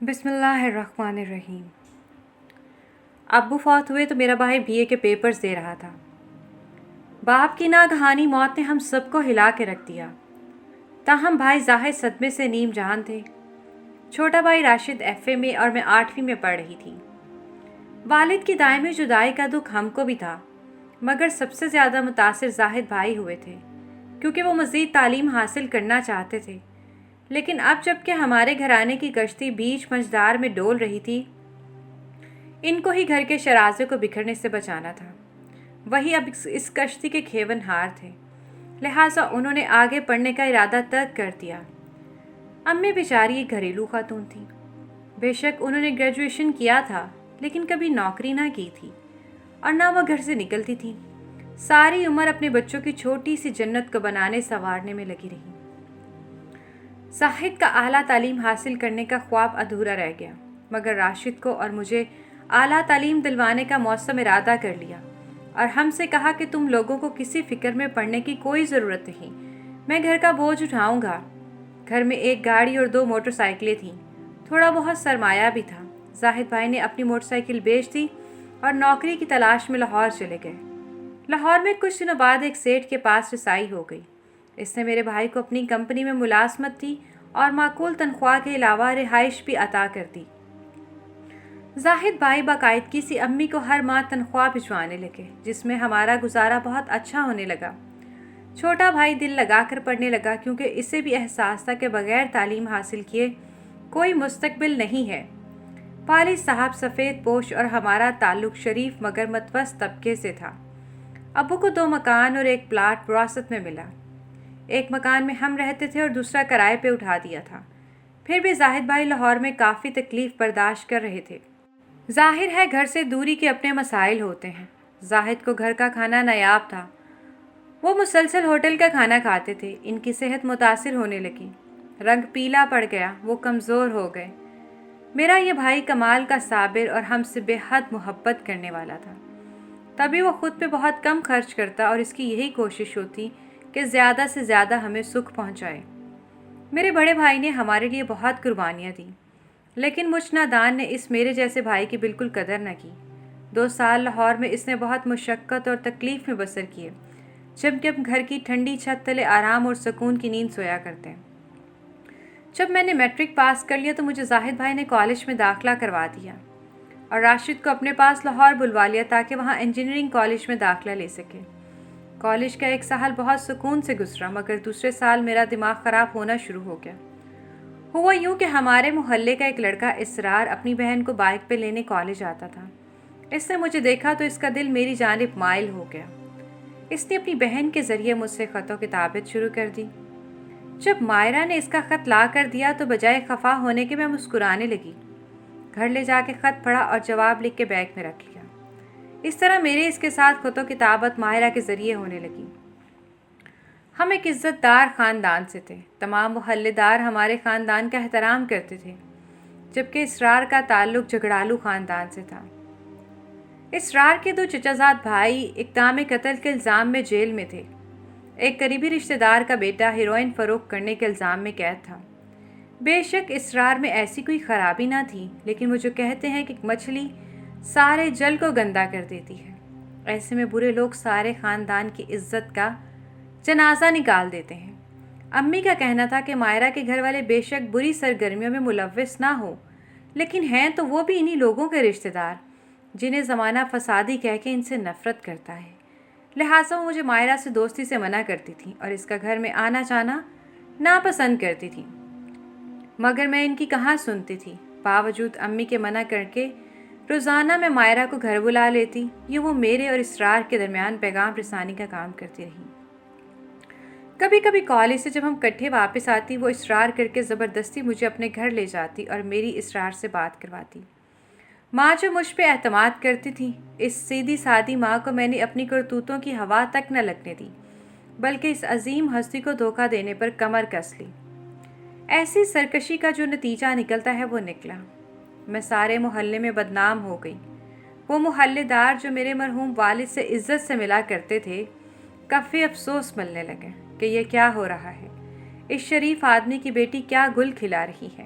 بسم اللہ الرحمن الرحیم۔ ابو فوت ہوئے تو میرا بھائی BA کے پیپرز دے رہا تھا۔ باپ کی ناگہانی موت نے ہم سب کو ہلا کے رکھ دیا۔ تاہم بھائی ظاہر صدمے سے نیم جان تھے۔ چھوٹا بھائی راشد FA میں اور میں 8ویں میں پڑھ رہی تھی۔ والد کی دائمی جدائی کا دکھ ہم کو بھی تھا، مگر سب سے زیادہ متاثر زاہد بھائی ہوئے تھے، کیونکہ وہ مزید تعلیم حاصل کرنا چاہتے تھے۔ لیکن اب جب کہ ہمارے گھرانے کی کشتی بیچ مجدار میں ڈول رہی تھی، ان کو ہی گھر کے شرازے کو بکھرنے سے بچانا تھا۔ وہی اب اس کشتی کے کھیون ہار تھے، لہٰذا انہوں نے آگے پڑھنے کا ارادہ ترک کر دیا۔ امی بیچاری ایک گھریلو خاتون تھی۔ بے شک انہوں نے گریجویشن کیا تھا، لیکن کبھی نوکری نہ کی تھی اور نہ وہ گھر سے نکلتی تھی۔ ساری عمر اپنے بچوں کی چھوٹی سی جنت کو بنانے سنوارنے میں لگی رہی۔ زاہد کا اعلیٰ تعلیم حاصل کرنے کا خواب ادھورا رہ گیا، مگر راشد کو اور مجھے اعلیٰ تعلیم دلوانے کا موسم ارادہ کر لیا اور ہم سے کہا کہ تم لوگوں کو کسی فکر میں پڑنے کی کوئی ضرورت نہیں، میں گھر کا بوجھ اٹھاؤں گا۔ گھر میں ایک گاڑی اور 2 موٹر سائیکلیں تھیں، تھوڑا بہت سرمایہ بھی تھا۔ زاہد بھائی نے اپنی موٹر سائیکل بیچ دی اور نوکری کی تلاش میں لاہور چلے گئے۔ لاہور میں کچھ دنوں بعد ایک سیٹھ کے پاس رسائی ہو گئی۔ اس نے میرے بھائی کو اپنی کمپنی میں ملازمت دی اور معقول تنخواہ کے علاوہ رہائش بھی عطا کر دی۔ زاہد بھائی باقاعدگی سے امی کو ہر ماہ تنخواہ بھجوانے لگے، جس میں ہمارا گزارا بہت اچھا ہونے لگا۔ چھوٹا بھائی دل لگا کر پڑھنے لگا، کیونکہ اسے بھی احساس تھا کہ بغیر تعلیم حاصل کیے کوئی مستقبل نہیں ہے۔ والد صاحب سفید پوش اور ہمارا تعلق شریف مگر متوسط طبقے سے تھا۔ ابو کو 2 مکان اور ایک پلاٹ وراثت میں ملا۔ ایک مکان میں ہم رہتے تھے اور دوسرا کرائے پہ اٹھا دیا تھا۔ پھر بھی زاہد بھائی لاہور میں کافی تکلیف برداشت کر رہے تھے۔ ظاہر ہے گھر سے دوری کے اپنے مسائل ہوتے ہیں۔ زاہد کو گھر کا کھانا نایاب تھا۔ وہ مسلسل ہوٹل کا کھانا کھاتے تھے۔ ان کی صحت متاثر ہونے لگی، رنگ پیلا پڑ گیا، وہ کمزور ہو گئے۔ میرا یہ بھائی کمال کا صابر اور ہم سے بے حد محبت کرنے والا تھا، تبھی وہ خود پہ بہت کم خرچ کرتا اور اس کی یہی کوشش ہوتی کہ زیادہ سے زیادہ ہمیں سکھ پہنچائے۔ میرے بڑے بھائی نے ہمارے لیے بہت قربانیاں دیں، لیکن مجھ نادان نے اس میرے جیسے بھائی کی بالکل قدر نہ کی۔ 2 سال لاہور میں اس نے بہت مشقت اور تکلیف میں بسر کیے، جبکہ ہم گھر کی ٹھنڈی چھت تلے آرام اور سکون کی نیند سویا کرتے ہیں۔ جب میں نے میٹرک پاس کر لیا تو مجھے زاہد بھائی نے کالج میں داخلہ کروا دیا اور راشد کو اپنے پاس لاہور بلوا لیا تاکہ وہاں انجینئرنگ کالج میں داخلہ لے سکے۔ کالج کا 1 سال بہت سکون سے گزرا، مگر دوسرے سال میرا دماغ خراب ہونا شروع ہو گیا۔ ہوا یوں کہ ہمارے محلے کا ایک لڑکا اسرار اپنی بہن کو بائک پہ لینے کالج آتا تھا۔ اس نے مجھے دیکھا تو اس کا دل میری جانب مائل ہو گیا۔ اس نے اپنی بہن کے ذریعے مجھ سے خط و کتابت شروع کر دی۔ جب مائرہ نے اس کا خط لا کر دیا تو بجائے خفا ہونے کے میں مسکرانے لگی۔ گھر لے جا کے خط پڑھا اور جواب لکھ کے بیگ میں رکھ لیا۔ اس طرح میرے اس کے ساتھ خط و کتابت ماہرہ کے ذریعے ہونے لگی۔ ہم ایک عزت دار خاندان سے تھے۔ تمام محلے دار ہمارے خاندان کا احترام کرتے تھے، جبکہ اسرار کا تعلق جھگڑالو خاندان سے تھا۔ اسرار کے 2 چچا زاد بھائی اقدام قتل کے الزام میں جیل میں تھے۔ ایک قریبی رشتہ دار کا بیٹا ہیروئن فروخت کرنے کے الزام میں قید تھا۔ بے شک اسرار میں ایسی کوئی خرابی نہ تھی، لیکن وہ جو کہتے ہیں کہ مچھلی سارے جل کو گندا کر دیتی ہے، ایسے میں برے لوگ سارے خاندان کی عزت کا جنازہ نکال دیتے ہیں۔ امی کا کہنا تھا کہ مائرہ کے گھر والے بے شک بری سرگرمیوں میں ملوث نہ ہو، لیکن ہیں تو وہ بھی انہی لوگوں کے رشتہ دار جنہیں زمانہ فسادی کہہ کے ان سے نفرت کرتا ہے۔ لہٰذا وہ مجھے مائرہ سے دوستی سے منع کرتی تھی اور اس کا گھر میں آنا جانا ناپسند کرتی تھی، مگر میں ان کی کہاں سنتی تھی۔ باوجود امی کے منع کر کے روزانہ میں مائرہ کو گھر بلا لیتی، یہ وہ میرے اور اسرار کے درمیان پیغام رسانی کا کام کرتی رہی۔ کبھی کبھی کالج سے جب ہم کٹھے واپس آتی، وہ اصرار کر کے زبردستی مجھے اپنے گھر لے جاتی اور میری اسرار سے بات کرواتی۔ ماں جو مجھ پہ اعتماد کرتی تھی، اس سیدھی سادی ماں کو میں نے اپنی کرتوتوں کی ہوا تک نہ لگنے دی، بلکہ اس عظیم ہستی کو دھوکہ دینے پر کمر کس لی۔ ایسی سرکشی کا جو نتیجہ نکلتا ہے وہ نکلا۔ میں سارے محلے میں بدنام ہو گئی۔ وہ محلے دار جو میرے مرحوم والد سے عزت سے ملا کرتے تھے، کفِ افسوس ملنے لگے کہ یہ کیا ہو رہا ہے، اس شریف آدمی کی بیٹی کیا گل کھلا رہی ہے۔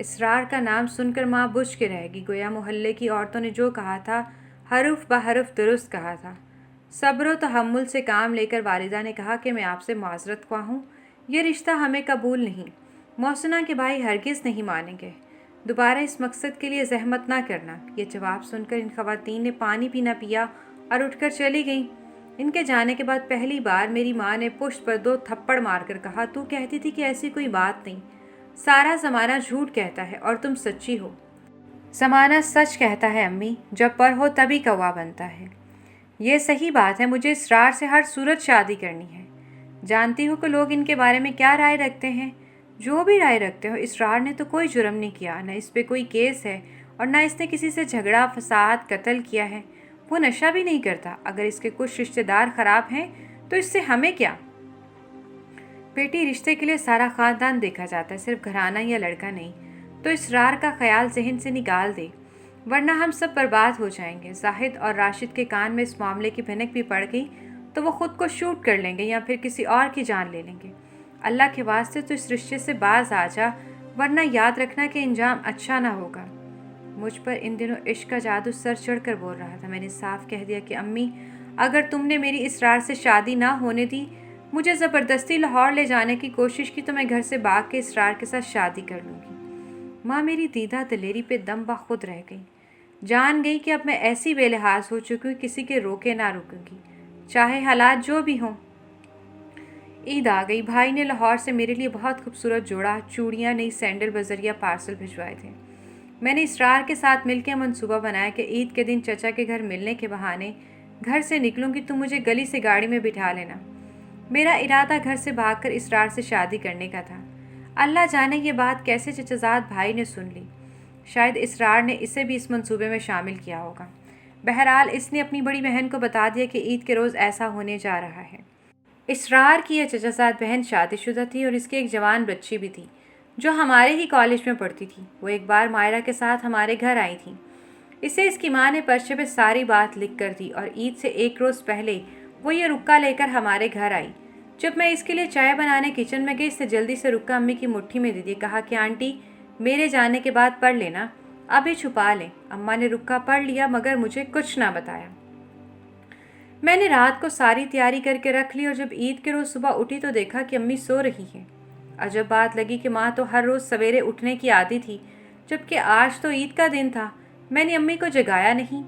اسرار کا نام سن کر ماں بجھ کے رہ گئی، گویا محلے کی عورتوں نے جو کہا تھا حرف بحرف درست کہا تھا۔ صبر و تحمل سے کام لے کر والدہ نے کہا کہ میں آپ سے معذرت خواہ ہوں، یہ رشتہ ہمیں قبول نہیں۔ محسنہ کے بھائی ہرگز نہیں مانیں گے، دوبارہ اس مقصد کے لیے زحمت نہ کرنا۔ یہ جواب سن کر ان خواتین نے پانی بھی نہ پیا اور اٹھ کر چلی گئیں۔ ان کے جانے کے بعد پہلی بار میری ماں نے پشت پر 2 تھپڑ مار کر کہا، تو کہتی تھی کہ ایسی کوئی بات نہیں، سارا زمانہ جھوٹ کہتا ہے اور تم سچی ہو۔ زمانہ سچ کہتا ہے امی، جب پر ہو تبھی کوا بنتا ہے۔ یہ صحیح بات ہے، مجھے اسرار سے ہر صورت شادی کرنی ہے۔ جانتی ہو کہ لوگ ان کے بارے میں کیا رائے رکھتے ہیں؟ جو بھی رائے رکھتے ہو، اسرار نے تو کوئی جرم نہیں کیا، نہ اس پہ کوئی کیس ہے اور نہ اس نے کسی سے جھگڑا فساد قتل کیا ہے۔ وہ نشہ بھی نہیں کرتا، اگر اس کے کچھ رشتہ دار خراب ہیں تو اس سے ہمیں کیا؟ بیٹی، رشتے کے لیے سارا خاندان دیکھا جاتا ہے، صرف گھرانہ یا لڑکا نہیں۔ تو اسرار کا خیال ذہن سے نکال دے، ورنہ ہم سب برباد ہو جائیں گے۔ زاہد اور راشد کے کان میں اس معاملے کی بھنک بھی پڑ گئی تو وہ خود کو شوٹ کر لیں گے یا پھر کسی اور کی جان لے لیں گے۔ اللہ کے واسطے تو اس رشتے سے باز آ جا، ورنہ یاد رکھنا کہ انجام اچھا نہ ہوگا۔ مجھ پر ان دنوں عشق کا جادو سر چڑھ کر بول رہا تھا۔ میں نے صاف کہہ دیا کہ امی، اگر تم نے میری اسرار سے شادی نہ ہونے دی، مجھے زبردستی لاہور لے جانے کی کوشش کی تو میں گھر سے بھاگ کے اسرار کے ساتھ شادی کر لوں گی۔ ماں میری دیدہ دلیری پہ دم بخود رہ گئی، جان گئی کہ اب میں ایسی بے لحاظ ہو چکی ہوں، کسی کے روکے نہ رکوں گی، چاہے حالات جو بھی ہوں۔ عید آ گئی، بھائی نے لاہور سے میرے لیے بہت خوبصورت جوڑا چوڑیاں، نئی سینڈل بذریعہ پارسل بھجوائے تھے۔ میں نے اسرار کے ساتھ مل کے منصوبہ بنایا کہ عید کے دن چچا کے گھر ملنے کے بہانے گھر سے نکلوں گی، تم مجھے گلی سے گاڑی میں بٹھا لینا۔ میرا ارادہ گھر سے بھاگ کر اسرار سے شادی کرنے کا تھا۔ اللہ جانے یہ بات کیسے چچازاد بھائی نے سن لی، شاید اسرار نے اسے بھی اس منصوبے میں شامل کیا ہوگا۔ بہرحال اس نے اپنی بڑی بہن کو بتا دیا کہ عید کے روز ایسا ہونے جا رہا ہے۔ اسرار کی یہ چچازاد بہن شادی شدہ تھی اور اس کی ایک جوان بچی بھی تھی جو ہمارے ہی کالج میں پڑھتی تھی۔ وہ ایک بار مائرہ کے ساتھ ہمارے گھر آئی تھی۔ اسے اس کی ماں نے پرچے پہ ساری بات لکھ کر دی اور عید سے 1 روز پہلے وہ یہ رکا لے کر ہمارے گھر آئی۔ جب میں اس کے لیے چائے بنانے کچن میں گئی، اس نے جلدی سے رکا امی کی مٹھی میں دے دی، کہا کہ آنٹی میرے جانے کے بعد پڑھ لینا، ابھی چھپا لیں۔ اماں نے رکا پڑھ لیا مگر مجھے کچھ نہ بتایا۔ میں نے رات کو ساری تیاری کر کے رکھ لی اور جب عید کے روز صبح اٹھی تو دیکھا کہ امی سو رہی ہے۔ عجب بات لگی کہ ماں تو ہر روز سویرے اٹھنے کی عادی تھی، جبکہ آج تو عید کا دن تھا۔ میں نے امی کو جگایا نہیں،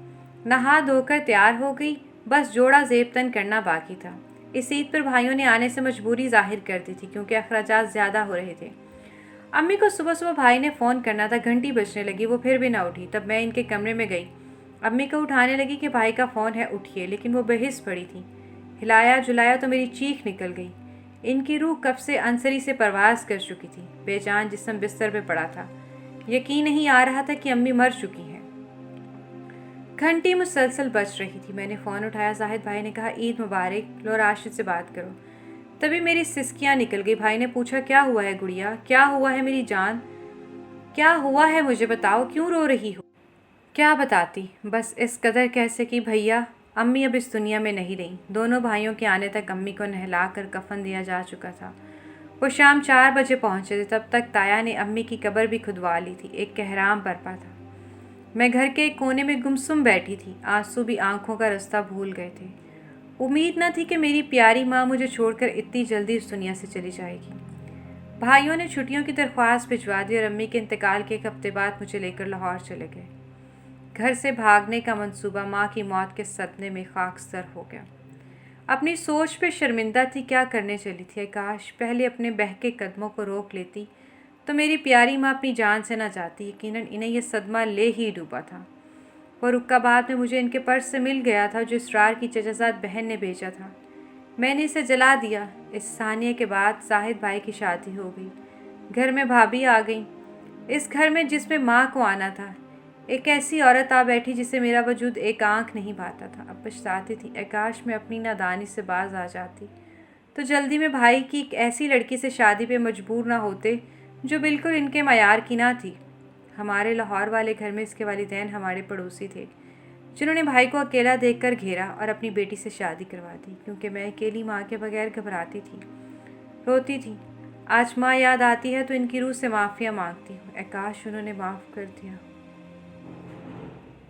نہا دھو کر تیار ہو گئی، بس جوڑا زیب تن کرنا باقی تھا۔ اس عید پر بھائیوں نے آنے سے مجبوری ظاہر کر دی تھی کیونکہ اخراجات زیادہ ہو رہے تھے۔ امی کو صبح صبح بھائی نے فون کرنا تھا، گھنٹی بجنے لگی، وہ پھر بھی نہ اٹھی۔ تب میں ان کے کمرے میں گئی، امی کو اٹھانے لگی کہ بھائی کا فون ہے اٹھیے، لیکن وہ بے حس پڑی تھی۔ ہلایا جلایا تو میری چیخ نکل گئی۔ ان کی روح کب سے انصری سے پرواز کر چکی تھی، بے جان جسم بستر پہ پڑا تھا، یقین نہیں آ رہا تھا کہ امی مر چکی ہیں۔ گھنٹی مسلسل بج رہی تھی، میں نے فون اٹھایا، زاہد بھائی نے کہا عید مبارک، لو راشد سے بات کرو۔ تبھی میری سسکیاں نکل گئی۔ بھائی نے پوچھا کیا ہوا ہے گڑیا، کیا ہوا ہے میری جان، کیا ہوا ہے مجھے بتاؤ، کیوں رو رہی ہو؟ کیا بتاتی، بس اس قدر کہہ سکی بھیا امی اب اس دنیا میں نہیں رہیں۔ دونوں بھائیوں کے آنے تک امی کو نہلا کر کفن دیا جا چکا تھا۔ وہ شام 4 بجے پہنچے تھے، تب تک تایا نے امی کی قبر بھی کھدوا لی تھی، ایک کہرام برپا تھا۔ میں گھر کے ایک کونے میں گمسم بیٹھی تھی، آنسو بھی آنکھوں کا رستہ بھول گئے تھے۔ امید نہ تھی کہ میری پیاری ماں مجھے چھوڑ کر اتنی جلدی اس دنیا سے چلی جائے گی۔ بھائیوں نے چھٹیوں کی درخواست بھجوا دی اور امی کے انتقال کے 1 ہفتے بعد مجھے لے کر لاہور چلے گئے۔ گھر سے بھاگنے کا منصوبہ ماں کی موت کے صدمے میں خاکستر ہو گیا۔ اپنی سوچ پہ شرمندہ تھی، کیا کرنے چلی تھی، کاش پہلے اپنے بہکے قدموں کو روک لیتی تو میری پیاری ماں اپنی جان سے نہ جاتی۔ یقیناً انہیں یہ صدمہ لے ہی ڈوبا تھا۔ وہ رکا بعد میں مجھے ان کے پرس سے مل گیا تھا جو اسرار کی چچازاد بہن نے بھیجا تھا۔ میں نے اسے جلا دیا۔ اس ثانیے کے بعد زاہد بھائی کی شادی ہو گئی، گھر میں بھابھی آ گئی، اس گھر میں جس میں ماں کو آنا تھا۔ ایک ایسی عورت آ بیٹھی جسے میرا وجود ایک آنکھ نہیں بھاتا تھا۔ اب پچھتاتی تھی، کاش میں اپنی نادانی سے باز آ جاتی تو جلدی میں بھائی کی ایک ایسی لڑکی سے شادی پہ مجبور نہ ہوتے جو بالکل ان کے معیار کی نہ تھی۔ ہمارے لاہور والے گھر میں اس کے والدین ہمارے پڑوسی تھے جنہوں نے بھائی کو اکیلا دیکھ کر گھیرا اور اپنی بیٹی سے شادی کروا دی، کیونکہ میں اکیلی ماں کے بغیر گھبراتی تھی، روتی تھی۔ آج ماں یاد آتی ہے تو ان کی روح سے معافیاں مانگتی ہوں، اے کاش انہوں نے معاف کر دیا۔